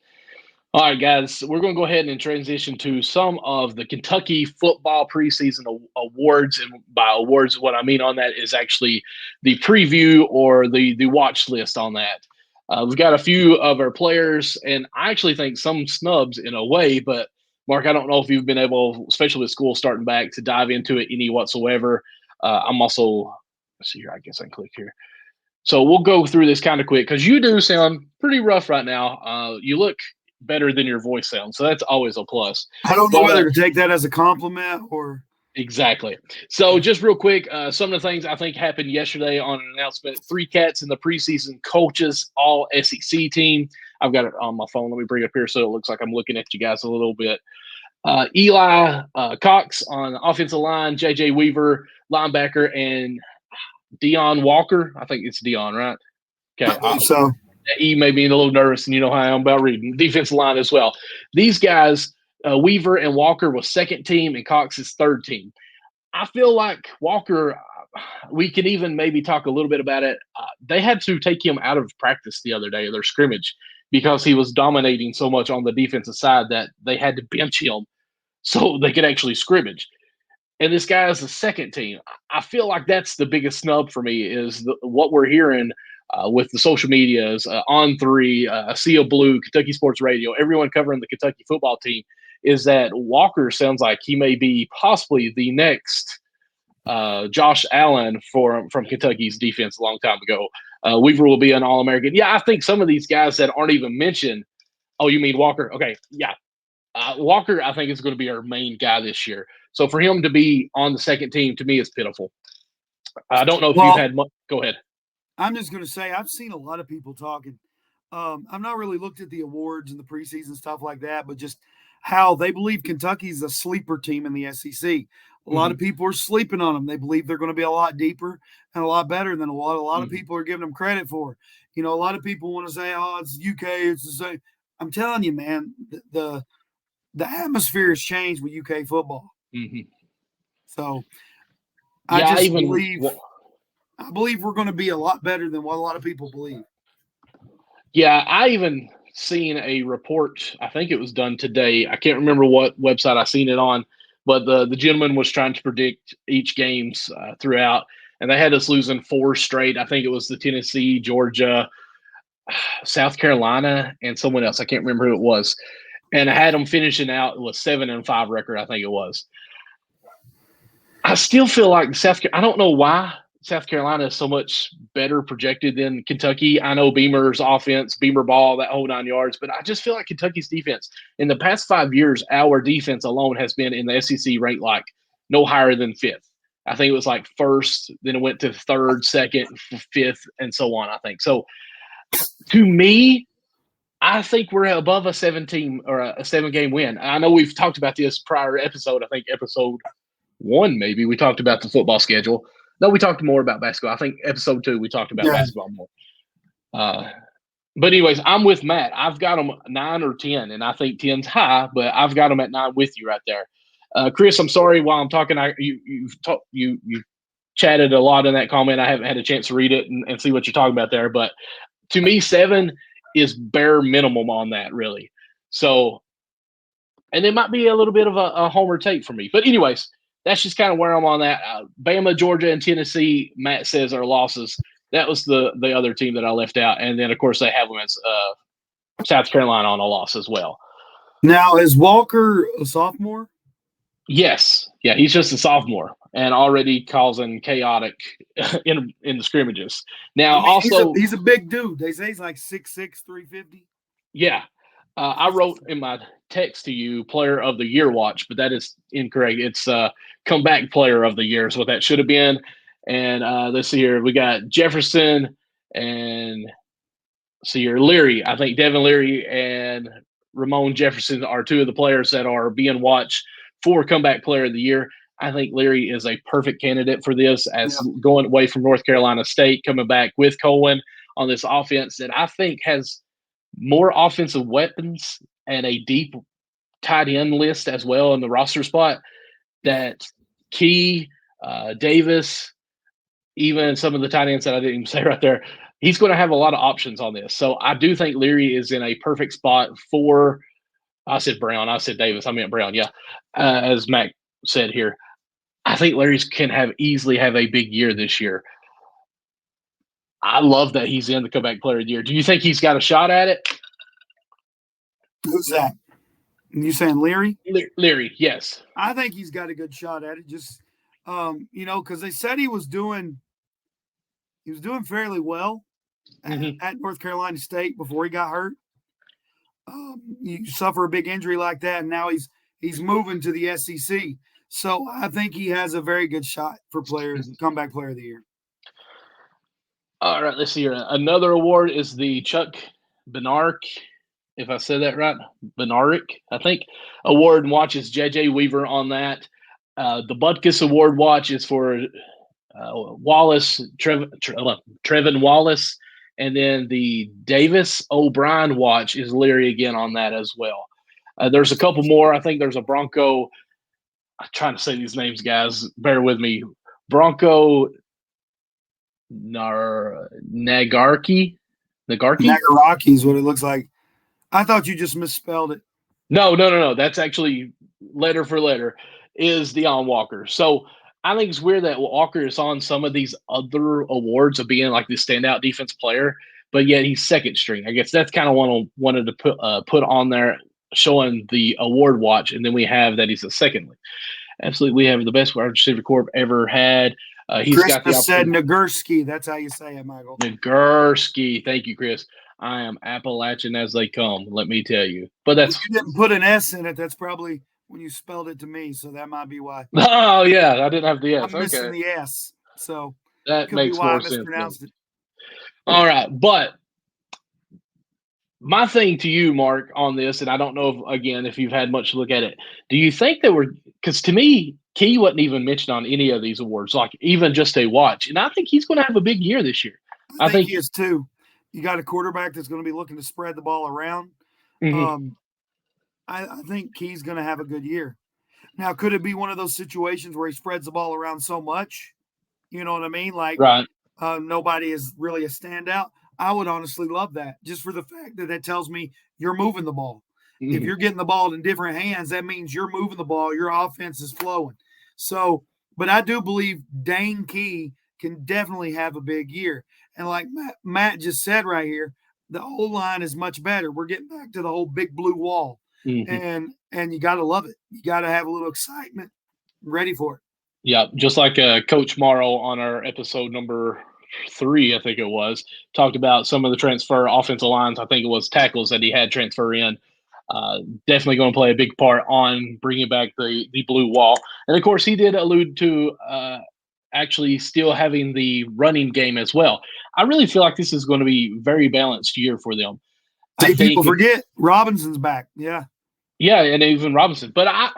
All right, guys, we're going to go ahead and transition to some of the Kentucky football preseason awards. And by awards, what I mean on that is actually the preview or the watch list on that. We've got a few of our players, and I actually think some snubs in a way. But, Mark, I don't know if you've been able, especially with school starting back, to dive into it any whatsoever. I'm also – let's see here. I guess I can click here. So we'll go through this kind of quick because you do sound pretty rough right now. You look – better than your voice sounds, so that's always a plus. I don't know whether to take that as a compliment or exactly. So just real quick, some of the things I think happened yesterday on an announcement: 3 cats in the preseason coaches all SEC team. I've got it on my phone. Let me bring it up here so it looks like I'm looking at you guys a little bit. Eli Cox on the offensive line, JJ Weaver linebacker, and Dion Walker. I think it's Dion, right? Okay, I think so. E made me a little nervous, and you know how I am about reading. Defensive line as well. These guys, Weaver and Walker, was second team, and Cox is third team. I feel like Walker, we can even maybe talk a little bit about it. They had to take him out of practice the other day, their scrimmage, because he was dominating so much on the defensive side that they had to bench him so they could actually scrimmage. And this guy is the second team. I feel like that's the biggest snub for me is what we're hearing with the social medias, On3, Sea Blue, Kentucky Sports Radio, everyone covering the Kentucky football team, is that Walker sounds like he may be possibly the next Josh Allen from Kentucky's defense a long time ago. Weaver will be an All-American. Yeah, I think some of these guys that aren't even mentioned – oh, you mean Walker? Okay, yeah. Walker, I think, is going to be our main guy this year. So for him to be on the second team, to me, is pitiful. I don't know if you've had much – go ahead. I'm just going to say I've seen a lot of people talking. I've not really looked at the awards and the preseason stuff like that, but just how they believe Kentucky's a sleeper team in the SEC. A lot of people are sleeping on them. They believe they're going to be a lot deeper and a lot better than a lot of people are giving them credit for. A lot of people want to say, "Oh, it's UK, it's the same." I'm telling you, man, the atmosphere has changed with UK football. So I believe we're going to be a lot better than what a lot of people believe. Yeah, I even seen a report. I think it was done today. I can't remember what website I seen it on, but the gentleman was trying to predict each games throughout, and they had us losing 4 straight. I think it was the Tennessee, Georgia, South Carolina, and someone else. I can't remember who it was. And I had them finishing out with 7-5 record, I think it was. I still feel like I don't know why South Carolina is so much better projected than Kentucky. I know Beamer's offense, Beamer ball, that whole 9 yards, but I just feel like Kentucky's defense in the past 5 years, our defense alone has been in the SEC ranked like no higher than 5th. I think it was like 1st, then it went to 3rd, 2nd, 5th, and so on, I think. So to me, I think we're above a 7-team or a 7-game win. I know we've talked about this prior episode. I think episode 1, maybe we talked about the football schedule. No, we talked more about basketball. I think episode 2, we talked about basketball more. But anyways, I'm with Matt. I've got them 9 or 10, and I think 10's high, but I've got them at 9 with you right there. Chris, I'm sorry while I'm talking. You chatted a lot in that comment. I haven't had a chance to read it and see what you're talking about there. But to me, 7 is bare minimum on that, really. So, and it might be a little bit of a homer take for me. But anyways, that's just kind of where I'm on that. Bama, Georgia, and Tennessee, Matt says are losses. That was the other team that I left out. And then, of course, they have them as South Carolina on a loss as well. Now, is Walker a sophomore? Yes. Yeah, he's just a sophomore and already causing chaotic in the scrimmages. Now, also, he's a big dude. They say he's like 6'6", 350. Yeah. I wrote in my text to you player of the year watch, but that is incorrect. It's comeback player of the year is what that should have been. And let's see here. We got Jefferson and see here, Leary. I think Devin Leary and Ramon Jefferson are two of the players that are being watched for comeback player of the year. I think Leary is a perfect candidate for this as going away from North Carolina State, coming back with Cohen on this offense that I think has more offensive weapons and a deep tight end list as well in the roster spot that Key, Davis, even some of the tight ends that I didn't even say right there, he's going to have a lot of options on this. So I do think Leary is in a perfect spot for, I said Brown, I said Davis, I meant Brown, yeah. As Mac said here, I think Leary can easily have a big year this year. I love that he's in the comeback player of the year. Do you think he's got a shot at it? Who's that? You saying Leary? Leary, yes. I think he's got a good shot at it. Just, because they said he was doing fairly well at North Carolina State before he got hurt. You suffer a big injury like that, and now he's moving to the SEC. So I think he has a very good shot for comeback player of the year. All right, let's see here. Another award is the Chuck Benark, if I said that right, Benaric, I think, award and watch is JJ Weaver on that. The Butkus Award watch is for Wallace, Trevin Wallace, and then the Davis O'Brien watch is Leary again on that as well. There's a couple more. I think there's a Bronco. I'm trying to say these names, guys. Bear with me. Bronco Nagarki is what it looks like. I thought you just misspelled it. No. That's actually letter for letter is Deion Walker. So I think it's weird that Walker is on some of these other awards of being like the standout defense player, but yet he's second string. I guess that's kind of what I wanted to put on there, showing the award watch, and then we have that he's a second. Absolutely, we have the best wide receiver corps ever had. He's got the said Nagurski. That's how you say it, Michael. Nagurski. Thank you, Chris. I am Appalachian as they come, let me tell you. But that's you didn't put an S in it. That's probably when you spelled it to me, so that might be why. Oh yeah, I didn't have the S. I'm missing the S, so that makes more sense. It. All right, but my thing to you, Mark, on this, and I don't know if you've had much look at it. Do you think that because to me, Key wasn't even mentioned on any of these awards, like even just a watch, and I think he's going to have a big year this year. I think he is too. You got a quarterback that's going to be looking to spread the ball around. Mm-hmm. I think Key's going to have a good year. Now, could it be one of those situations where he spreads the ball around so much? You know what I mean? Like, right. Nobody is really a standout. I would honestly love that, just for the fact that tells me you're moving the ball. Mm-hmm. If you're getting the ball in different hands, that means you're moving the ball. Your offense is flowing. So, but I do believe Dane Key can definitely have a big year. And like Matt just said right here, the O-line is much better. We're getting back to the whole big blue wall. Mm-hmm. And you got to love it. You got to have a little excitement, ready for it. Yeah, just like Coach Morrow on our episode number 3, I think it was, talked about some of the transfer offensive lines. I think it was tackles that he had transfer in. Definitely going to play a big part on bringing back the blue wall. And, of course, he did allude to actually still having the running game as well. I really feel like this is going to be a very balanced year for them. People forget Robinson's back. Yeah. Yeah, and even Robinson. But I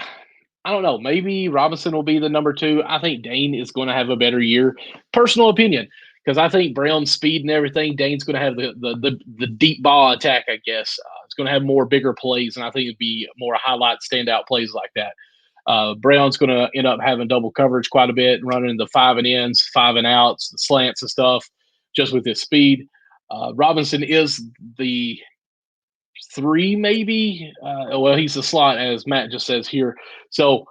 don't know. Maybe Robinson will be the number 2. I think Dane is going to have a better year. Personal opinion, because I think Brown's speed and everything, Dane's going to have the deep ball attack, I guess. It's going to have more bigger plays, and I think it'd be more highlight standout plays like that. Brown's going to end up having double coverage quite a bit and running the 5 and ins, 5 and outs, the slants and stuff, just with his speed. Robinson is the 3, maybe. Well, he's the slot, as Matt just says here. So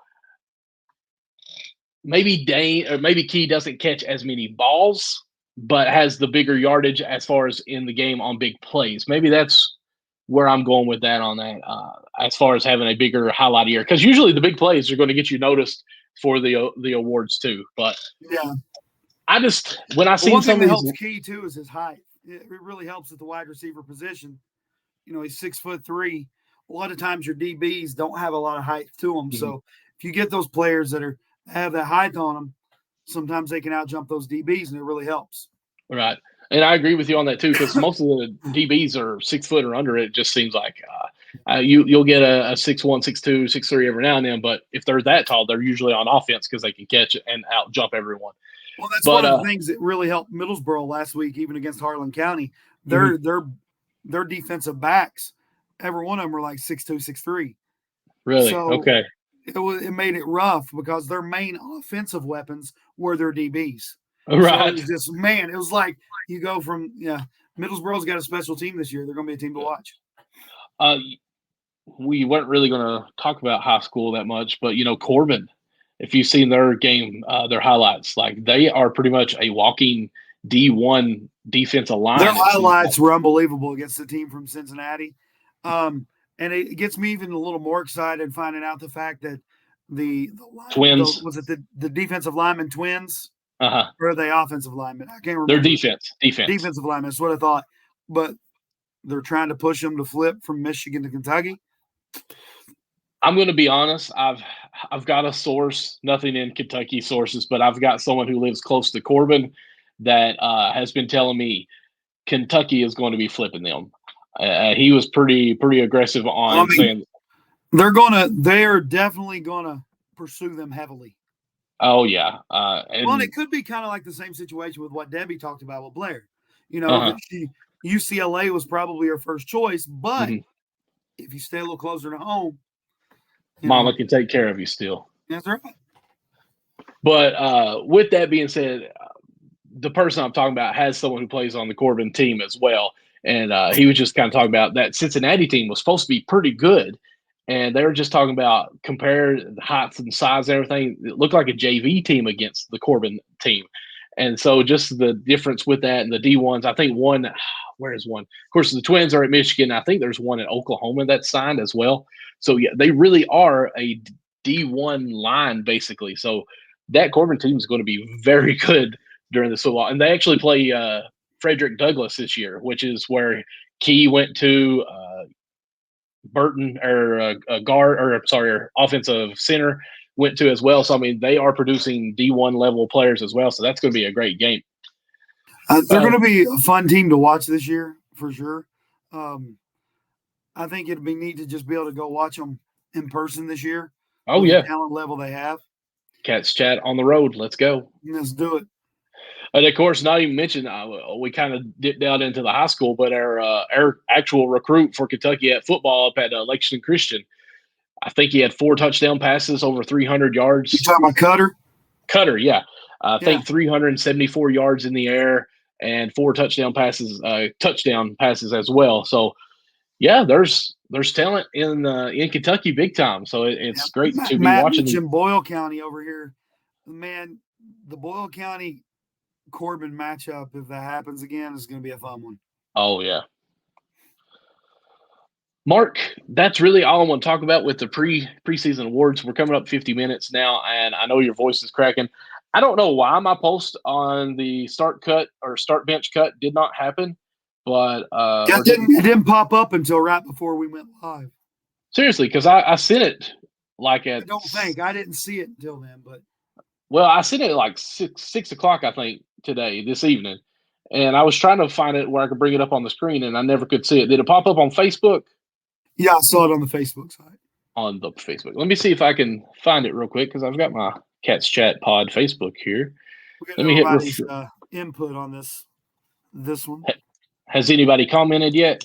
maybe Dane or maybe Key doesn't catch as many balls, but has the bigger yardage as far as in the game on big plays. Maybe that's where I'm going with that on that, as far as having a bigger highlight year. Because usually the big plays are going to get you noticed for the awards too. But yeah, I just when I see one some thing that of these, helps Key too is his height. It really helps at the wide receiver position. You know, he's 6'3". A lot of times your DBs don't have a lot of height to them. So if you get those players that have that height on them, sometimes they can outjump those DBs, and it really helps. Right. And I agree with you on that too, because most of the DBs are 6 foot or under. It just seems like you'll get a 6'1", 6'2", 6'3" every now and then, but if they're that tall, they're usually on offense because they can catch it and out jump everyone. Well, that's one of the things that really helped Middlesboro last week, even against Harlan County. Their defensive backs, every one of them were like 6'2", 6'3". Really? So okay. It made it rough because their main offensive weapons were their DBs. Right. So it was just, man, it was like you go from, Middlesboro's got a special team this year. They're going to be a team to watch. We weren't really going to talk about high school that much, but, Corbin, if you've seen their game, their highlights, like they are pretty much a walking D1 defensive line. Their highlights were unbelievable against the team from Cincinnati. And it gets me even a little more excited finding out the fact that the Twins, was it the defensive lineman Twins? Or are they offensive linemen? I can't remember. They're defensive linemen. That's what I thought. But they're trying to push them to flip from Michigan to Kentucky. I'm going to be honest. I've got a source, nothing in Kentucky sources, but I've got someone who lives close to Corbin that has been telling me Kentucky is going to be flipping them. He was pretty aggressive on saying they're definitely gonna pursue them heavily. Oh yeah. And it could be kind of like the same situation with what Debbie talked about with Blair. That UCLA was probably her first choice, but if you stay a little closer to home, Mama can take care of you still. That's right. But with that being said, the person I'm talking about has someone who plays on the Corbin team as well. And he was just kind of talking about that Cincinnati team was supposed to be pretty good. And they were just talking about compared the heights and size and everything. It looked like a JV team against the Corbin team. And so just the difference with that and the D1s, I think where is one? Of course, the Twins are at Michigan. I think there's one in Oklahoma that's signed as well. So, yeah, they really are a D1 line, basically. So that Corbin team is going to be very good during the football. And they actually play Frederick Douglass this year, which is where Key went to Burton or offensive center went to as well. So, I mean, they are producing D1 level players as well. So that's going to be a great game. They're going to be a fun team to watch this year for sure. I think it'd be neat to just be able to go watch them in person this year. Oh, yeah. The talent level they have. Cats Chat on the road. Let's go. Let's do it. And of course, not even mention, we kind of dipped out into the high school, but our actual recruit for Kentucky at football up at Lexington Christian, I think he had 4 touchdown passes over 300 yards. You talking about Cutter? Cutter, yeah. I think 374 yards in the air and 4 touchdown passes as well. So, yeah, there's talent in Kentucky big time. So it's great to be watching. In Boyle County over here, man, the Boyle County Corbin matchup, if that happens again, is going to be a fun one. Oh, yeah. Mark, that's really all I want to talk about with the preseason awards. We're coming up 50 minutes now, and I know your voice is cracking. I don't know why my post on the start bench cut did not happen, but it didn't pop up until right before we went live. Seriously, because I sent it like at. I didn't see it until then, but. Well, I sent it at like 6 o'clock, I think, this evening. And I was trying to find it where I could bring it up on the screen, and I never could see it. Did it pop up on Facebook? Yeah, I saw it on the Facebook side. On the Facebook. Let me see if I can find it real quick, because I've got my Cats Chat Pod Facebook here. Let me hit input on this one. Has anybody commented yet?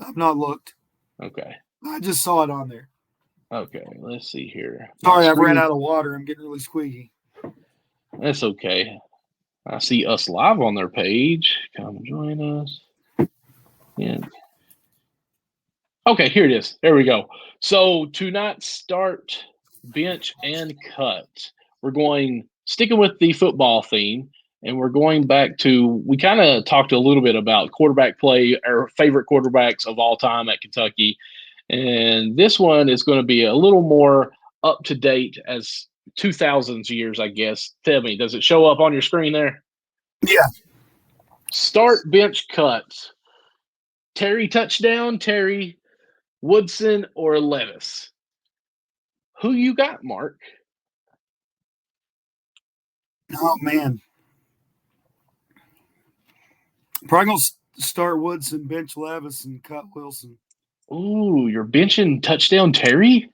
I've not looked. Okay. I just saw it on there. Okay, let's see here. Sorry, I've ran out of water. I'm getting really squeaky. That's okay. I see us live on their page. Come join us. Yeah. Okay, here it is. There we go. So to not start, bench, and cut, we're sticking with the football theme, and we're going back to, we kind of talked a little bit about quarterback play, our favorite quarterbacks of all time at Kentucky. And this one is going to be a little more up to date as 2000s years, I guess. Tell me, does it show up on your screen there? Yeah. Start, bench, cuts. Terry touchdown, Terry, Woodson, or Levis? Who you got, Mark? Oh, man. Probably going to start Woodson, bench Levis, and cut Wilson. Ooh, you're benching touchdown Terry?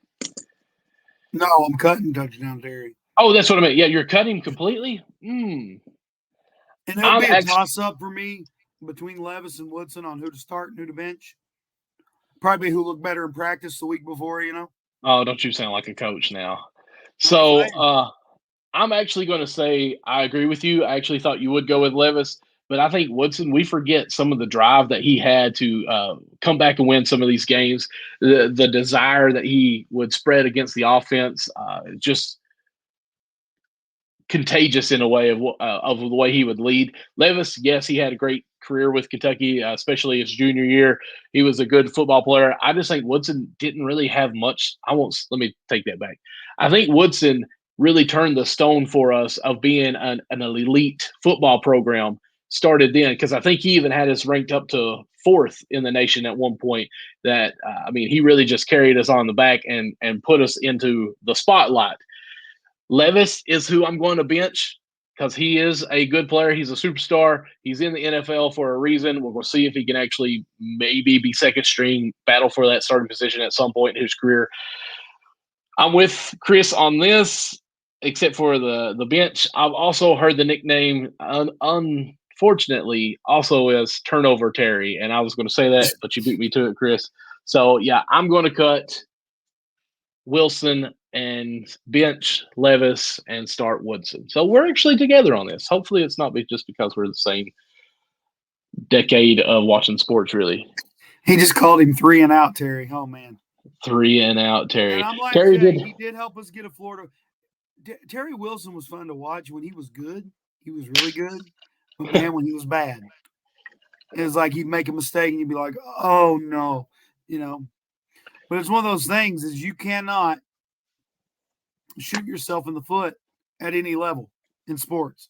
No, I'm cutting touchdown Terry. Oh, that's what I meant. Yeah, you're cutting completely? And it'll be a toss-up for me between Levis and Woodson on who to start and who to bench. Probably who looked better in practice the week before, you know? Oh, don't you sound like a coach now. So I'm actually going to say I agree with you. I actually thought you would go with Levis, but I think Woodson, we forget some of the drive that he had to come back and win some of these games, the desire that he would spread against the offense, just contagious in a way of the way he would lead. Levis, yes, he had a great career with Kentucky, especially his junior year. He was a good football player. I just think Woodson didn't really have much. Let me take that back. I think Woodson really turned the stone for us of being an elite football program started then, because I think he even had us ranked up to 4th in the nation at one point. That he really just carried us on the back and put us into the spotlight. Levis is who I'm going to bench because he is a good player. He's a superstar. He's in the NFL for a reason. We're going to see if he can actually maybe be second string, battle for that starting position at some point in his career. I'm with Chris on this, except for the bench. I've also heard the nickname, unfortunately, also as Turnover Terry, and I was going to say that, but you beat me to it, Chris. So, yeah, I'm going to cut Wilson and bench Levis and start Woodson. So we're actually together on this. Hopefully it's not just because we're the same decade of watching sports, really. He just called him 3 and out, Terry. Oh, man. 3 and out, Terry. And I'm like, Terry he did help us get a Florida. Terry Wilson was fun to watch when he was good. He was really good. But, man, when he was bad, it was like he'd make a mistake and you'd be like, oh, no, you know. But it's one of those things is you cannot shoot yourself in the foot at any level in sports.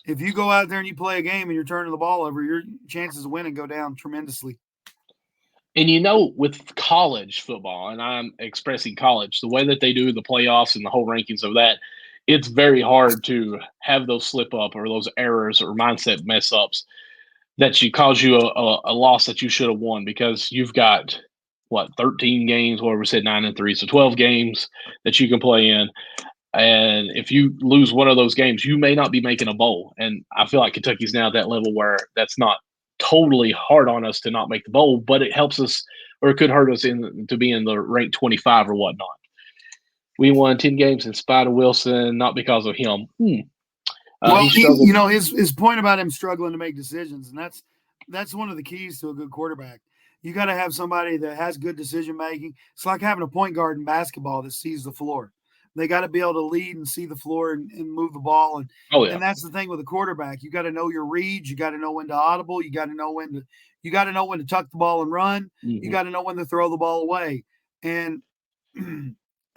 If you go out there and you play a game and you're turning the ball over, your chances of winning go down tremendously. And with college football, and I'm expressing college, the way that they do the playoffs and the whole rankings of that, it's very hard to have those slip up or those errors or mindset mess ups that cause you a loss that you should have won, because you've got 13 games, where we said 9 and 3, so 12 games that you can play in. And if you lose one of those games, you may not be making a bowl. And I feel like Kentucky's now at that level where that's not totally hard on us to not make the bowl, but it helps us, or it could hurt us to be in the ranked 25 or whatnot. We won 10 games in spite of Wilson, not because of him. His point about him struggling to make decisions, and that's one of the keys to a good quarterback. You got to have somebody that has good decision making. It's like having a point guard in basketball that sees the floor. They got to be able to lead and see the floor and move the ball. And that's the thing with a quarterback. You got to know your reads. You got to know when to audible. You got to know when to tuck the ball and run. Mm-hmm. You got to know when to throw the ball away. And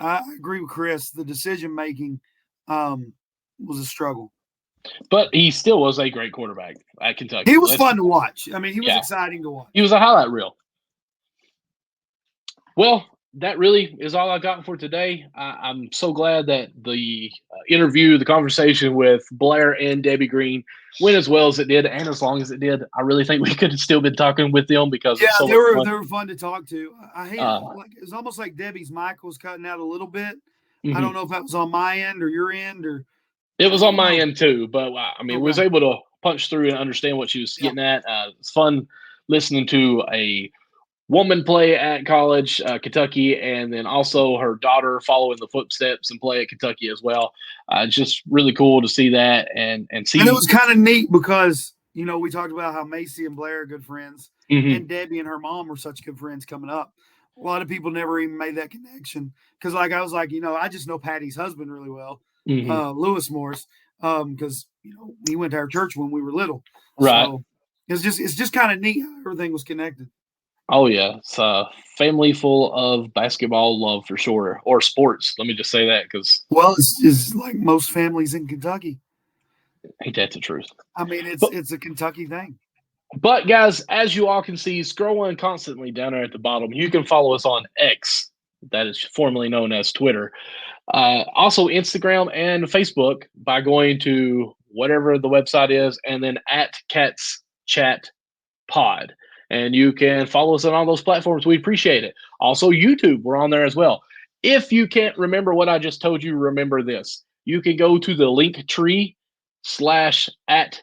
I agree with Chris. The decision making was a struggle. But he still was a great quarterback at Kentucky. He was fun to watch. He was exciting to watch. He was a highlight reel. Well, that really is all I got for today. I'm so glad that the interview, the conversation with Blair and Debbie Green went as well as it did and as long as it did. I really think we could have still been talking with them because they were fun to talk to. I hate it was almost like Debbie's mic was cutting out a little bit. Mm-hmm. I don't know if that was on my end or your end or. It was on my end too, but we was able to punch through and understand what she was getting at. It's fun listening to a woman play at college, Kentucky, and then also her daughter follow in the footsteps and play at Kentucky as well. It's just really cool to see that and see. And it was kind of neat because, we talked about how Macy and Blair are good friends, mm-hmm. and Debbie and her mom were such good friends coming up. A lot of people never even made that connection because, I was like, I just know Patty's husband really well, mm-hmm. Lewis Morris, because he went to our church when we were little. Right. So it's just kind of neat how everything was connected. Oh yeah, it's a family full of basketball love for sure, or sports. Let me just say that because it's like most families in Kentucky. Ain't that the truth? I mean, it's a Kentucky thing. But guys, as you all can see, scrolling constantly down there at the bottom, you can follow us on X, that is formerly known as Twitter. Also Instagram and Facebook by going to whatever the website is, and then at Cats Chat Pod. And you can follow us on all those platforms. We appreciate it. Also, YouTube, we're on there as well. If you can't remember what I just told you, remember this. You can go to the link tree /at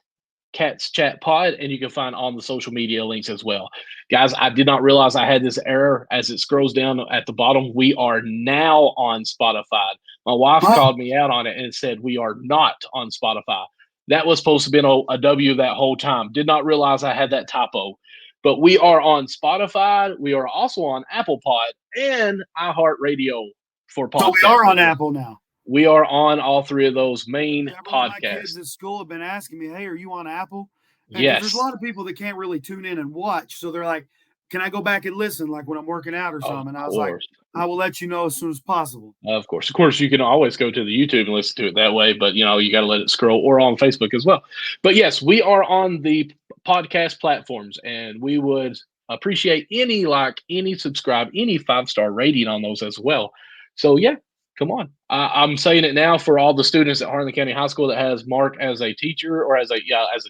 Cats Chat Pod, and you can find all the social media links as well. Guys, I did not realize I had this error as it scrolls down at the bottom. We are now on Spotify. My wife called me out on it and said we are not on Spotify. That was supposed to be a W that whole time. Did not realize I had that typo. But we are on Spotify. We are also on Apple Pod and iHeartRadio for podcasts. So we are on Apple now. We are on all three of those main podcasts. My kids at school have been asking me, hey, are you on Apple? And yes. There's a lot of people that can't really tune in and watch. So they're like, can I go back and listen, like when I'm working out or something? And I was like, I will let you know as soon as possible. Of course. Of course, you can always go to the YouTube and listen to it that way. But, you got to let it scroll, or on Facebook as well. But, yes, we are on the podcast platforms, and we would appreciate any subscribe, any 5-star rating on those as well. So, yeah. Come on. I'm saying it now for all the students at Harlan County High School that has Mark as a teacher or as a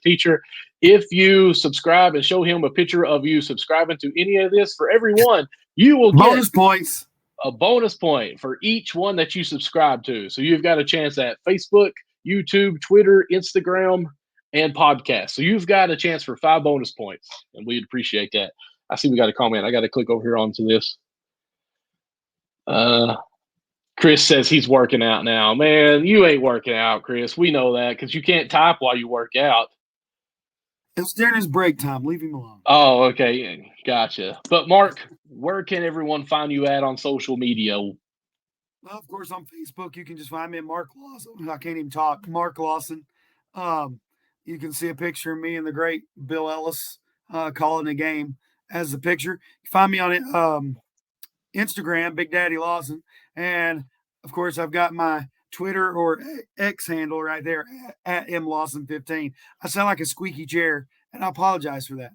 teacher. If you subscribe and show him a picture of you subscribing to any of this, for everyone, you will get a bonus point for each one that you subscribe to. So you've got a chance at Facebook, YouTube, Twitter, Instagram, and podcast. So you've got a chance for 5 bonus points, and we'd appreciate that. I see we got a comment. I got to click over here onto this. Chris says he's working out now. Man, you ain't working out, Chris. We know that because you can't type while you work out. It's during his break time. Leave him alone. Oh, okay. Gotcha. But, Mark, where can everyone find you at on social media? Well, of course, on Facebook, you can just find me at Mark Lawson. I can't even talk. Mark Lawson. You can see a picture of me and the great Bill Ellis calling a game as the picture. You find me on Instagram, Big Daddy Lawson. And, of course, I've got my Twitter or X handle right there at MLawson15. I sound like a squeaky chair, and I apologize for that.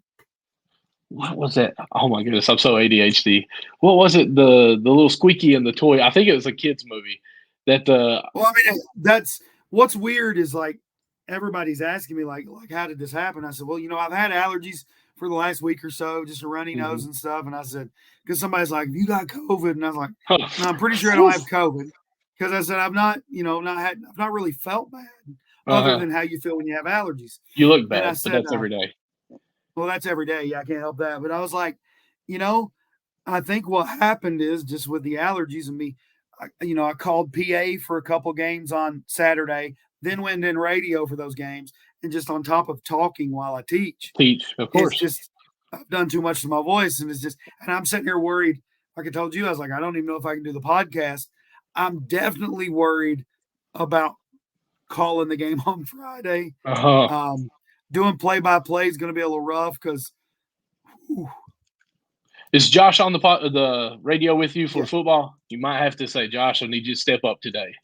What was that? Oh, my goodness. I'm so ADHD. What was it? The little squeaky and the toy. I think it was a kid's movie. Well, I mean, that's what's weird is, like, everybody's asking me, like, how did this happen? I said, well, I've had allergies for the last week or so, just a runny nose and stuff. And I said, because somebody's like, you got COVID. And I was like, no, I'm pretty sure I don't have COVID. Because I said, I've not really felt bad other than how you feel when you have allergies. You look bad, but that's every day. Well, that's every day. Yeah, I can't help that. But I was like, I think what happened is just with the allergies and me, I called PA for a couple games on Saturday, then went in radio for those games. And just on top of talking while I teach, of course, it's just I've done too much to my voice, and I'm sitting here worried. Like I told you, I was like, I don't even know if I can do the podcast. I'm definitely worried about calling the game on Friday. Doing play-by-play is going to be a little rough because. Is Josh on the radio with you for football? You might have to say, Josh, I need you to step up today.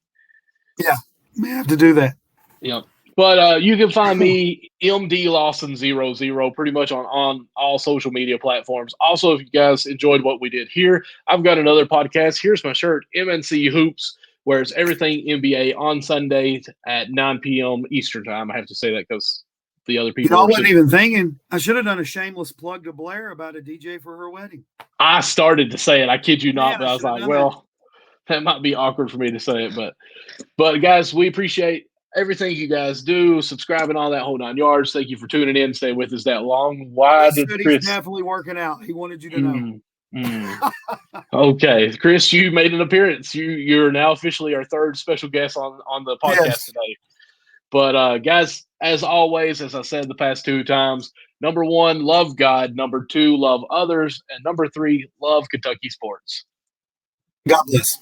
Yeah, may have to do that. Yep. But you can find me, MD Lawson 00, pretty much on all social media platforms. Also, if you guys enjoyed what we did here, I've got another podcast. Here's my shirt, MNC Hoops, where it's everything NBA on Sundays at 9 p.m. Eastern time. I have to say that because the other people. I wasn't even thinking. I should have done a shameless plug to Blair about a DJ for her wedding. I started to say it. I kid you not, but I was like, well, that might be awkward for me to say it. But guys, we appreciate everything you guys do, subscribing, all that whole 9 yards. Thank you for tuning in, staying with us that long. Why did Chris? He's definitely working out. He wanted you to know. Okay, Chris, you made an appearance. You're now officially our third special guest on the podcast today. But guys, as always, as I said the past 2 times, number 1, love God. Number 2, love others. And number 3, love Kentucky sports. God bless.